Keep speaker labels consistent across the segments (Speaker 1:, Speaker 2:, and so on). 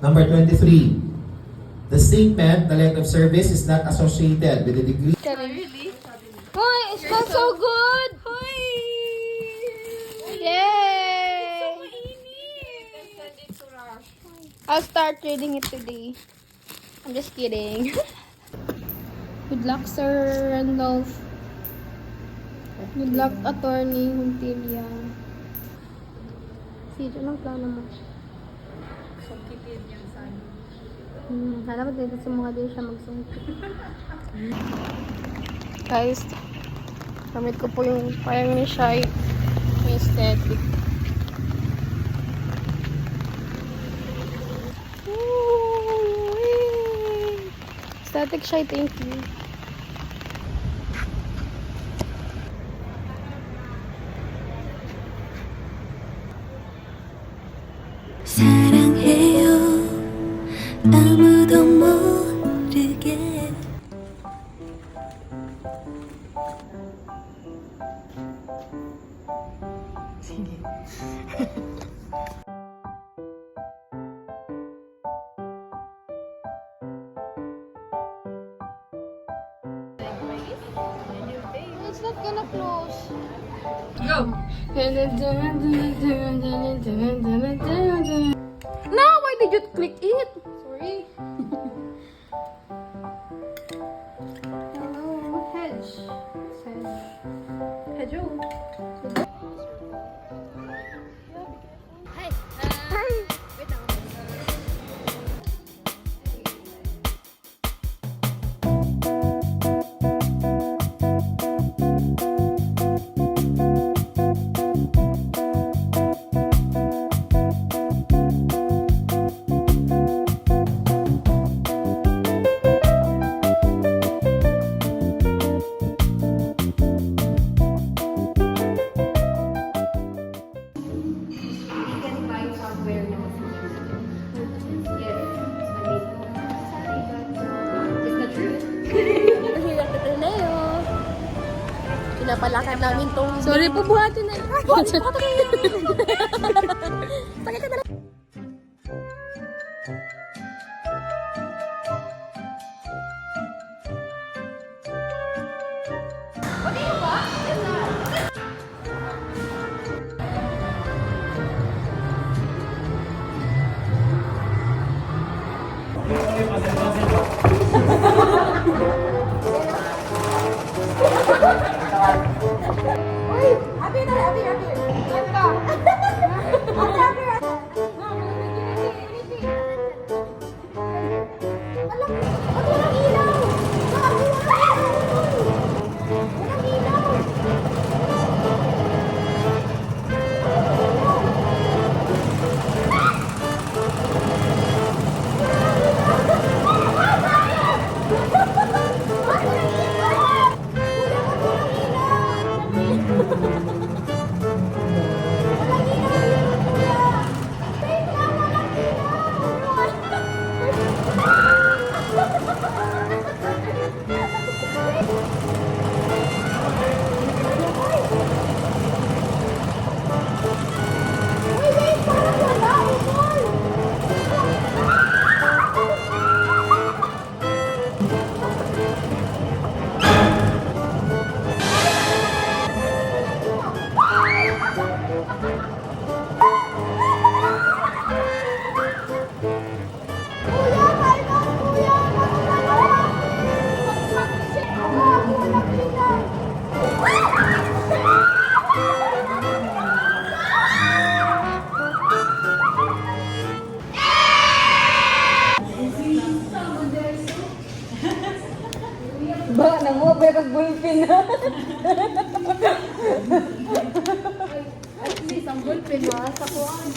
Speaker 1: Number 23. The statement, the length of service is not associated with the degree.
Speaker 2: Really? Hoy, it smells so good! Hoy! Yay! I'll start reading it today. I'm just kidding. Good luck, Sir Randolph. Good luck, Attorney Huntilia. Sige, anong plano mo?
Speaker 3: Sungkitin yan sana.
Speaker 2: Sana magdito sa mga din siya magsungkit. Guys, gamit ko po yung parang ni Shai. Yung aesthetic. Aesthetic Shai, thank you.
Speaker 4: 사랑해요 아무도 모르게
Speaker 2: It's not gonna close.
Speaker 3: Go!
Speaker 2: No, why did you click it? Sorry. Hello, hedge. Hedge.
Speaker 4: Hi. Wait lang. Pinapalakan namin tong...
Speaker 2: Sorry po, buhatin na.
Speaker 4: Sakit ka talaga.
Speaker 2: Ba, nang-over kag bullpen na.
Speaker 3: At least ang bullpen mo sa kuwan.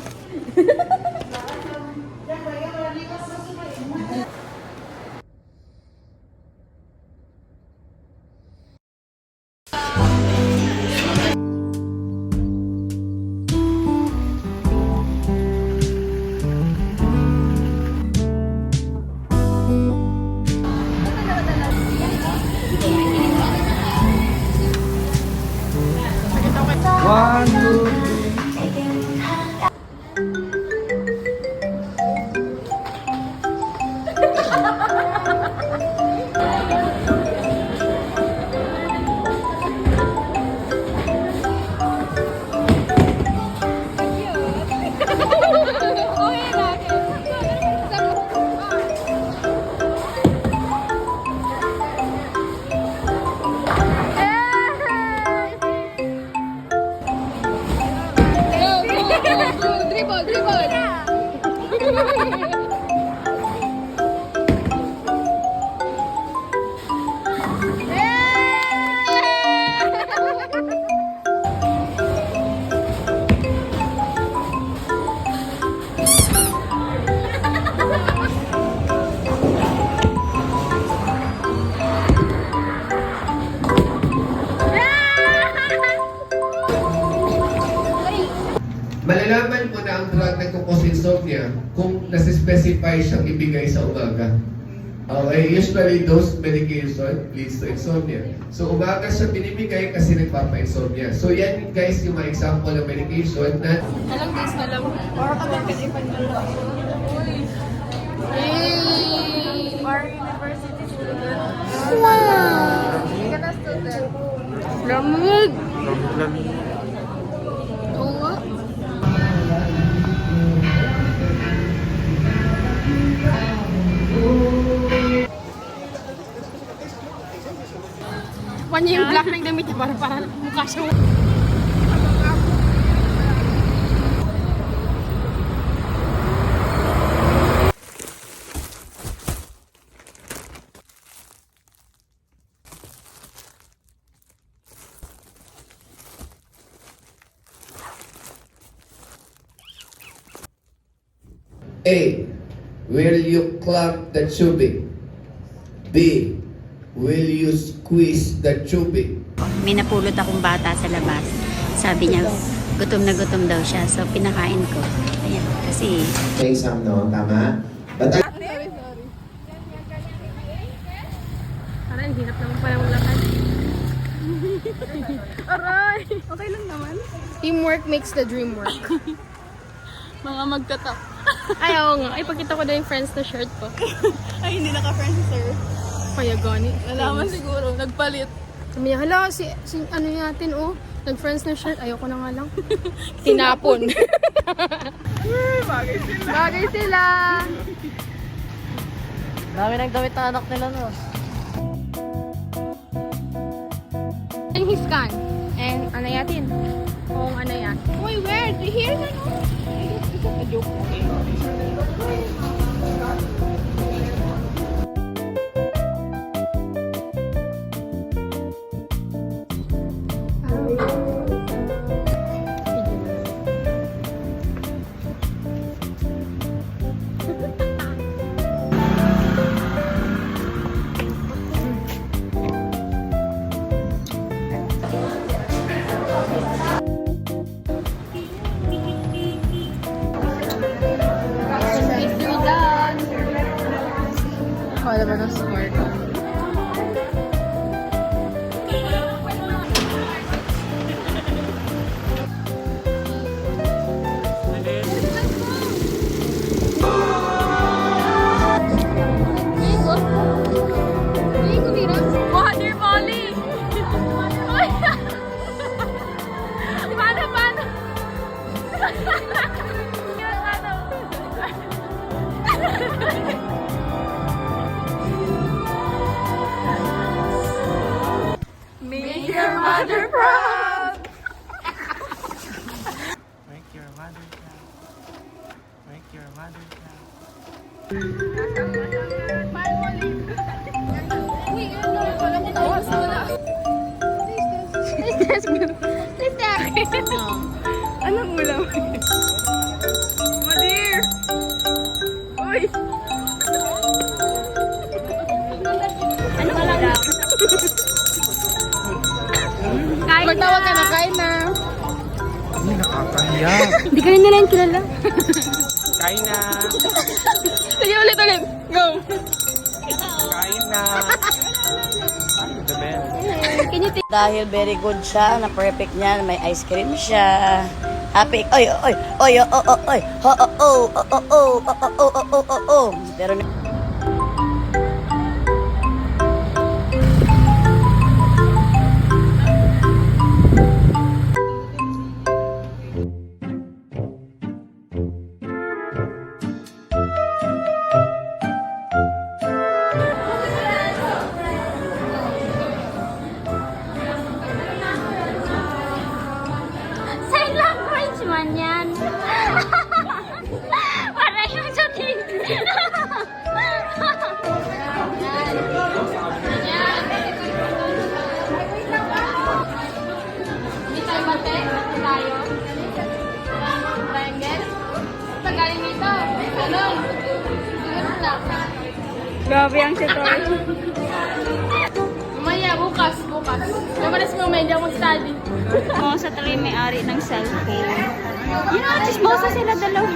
Speaker 1: One, two,
Speaker 5: niya kung nasa-specify siyang ibigay sa umaga. Okay, usually those medication leads to insomnia. So umaga siya binibigay kasi nagpapa-insomnia. So yan guys yung mga example ng medication na
Speaker 2: Alam guys na lang. Or kapag-ipan na lang. Yay!
Speaker 3: Or university student.
Speaker 2: Wow!
Speaker 3: Hindi ka na student.
Speaker 2: Lamig! Oo nga. Kanya yung black ng damit niya para mukha siya.
Speaker 5: A. Will you clamp the tubing? B. Will you squeeze the tubing?
Speaker 6: May napulot akong bata sa labas. Sabi niya, gutom na gutom daw siya. So, pinakain ko. Ayan, kasi
Speaker 1: May exam, no? Tama? But
Speaker 2: Parang hirap naman pala maglakad. Aray! Okay lang naman. Teamwork makes the dream work.
Speaker 3: Mga magtatap.
Speaker 2: Ay, oo nga. Ay, pagkita ko na yung friends na shirt ko.
Speaker 3: Ay, hindi naka-friends, sir.
Speaker 2: Kaya gani.
Speaker 3: Nalaman siguro, nagpalit.
Speaker 2: Sabi niya, hala, si ano natin, oh. Nag-friends na shirt. Ayoko na nga lang. Tinapon.
Speaker 3: Bagay sila.
Speaker 2: Bagay sila.
Speaker 3: Dami ng damit na anak nila, no?
Speaker 2: And he scan. And ano yatin? Kung ano yan. Uy, where? Do you hear that? It's a joke.
Speaker 3: Kala ba ng smart?
Speaker 2: Water volley! Paano?
Speaker 3: Make your mother proud!
Speaker 7: Make your mother proud. Make your mother proud.
Speaker 2: Uy, ano? Wala mo tawas na wala. Taste test. Anong ulam?
Speaker 3: Madir! Uy!
Speaker 2: Ano ka lang? Kain na. Magtawag ka na, kain na.
Speaker 7: Ay, nakakahiya.
Speaker 2: Hindi ka rin nila yung kilala.
Speaker 7: Kain na.
Speaker 2: Sige, ulit. Go.
Speaker 7: Kain na. Ay, the best.
Speaker 2: Can you take...
Speaker 8: Dahil very good siya, na perfect niya, may ice cream siya. Happy, oy, Pero
Speaker 2: Sign language man yan. Para yung sa TV. Yan. Hindi tayo bate? Tayo. Triangle? Tagaling nito. Ganon. Siguro na.
Speaker 3: Grabe ang tutorial.
Speaker 2: Mamaya, bukas. Bukas. Lumalas mo, may hindi ako study.
Speaker 6: Chismosa talaga yung may-ari ng cellphone. Yun nga, chismosa sila dalawa.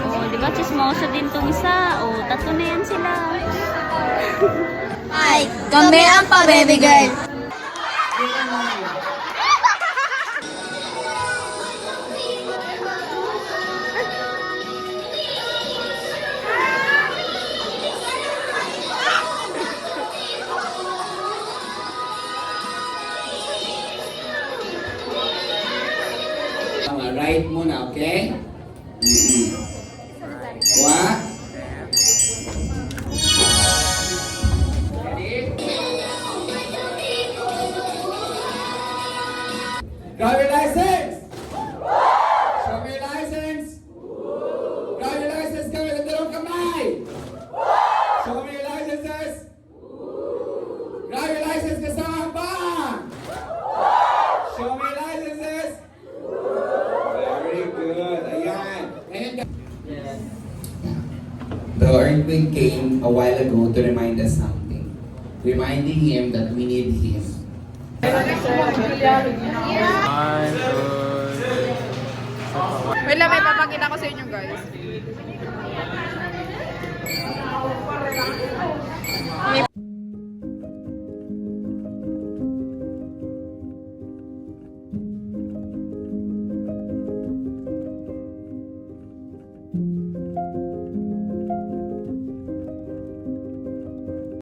Speaker 6: Oh, di ba chismosa din tong isa? Oh, tatlo na yan sila.
Speaker 4: Ay, kami ang pa-baby girl.
Speaker 9: Right muna, okay? What? Ready? Driver license! Show me your license! Driver license kami na dalawang kamay! Show me your licenses! Driver license kasama ang paa! Show me your licenses! Very good. Ayan. Ngayon, the earthquake came a while ago to remind us something. Reminding him that we need him.
Speaker 2: Wait lang, may papakita ko sa inyo guys.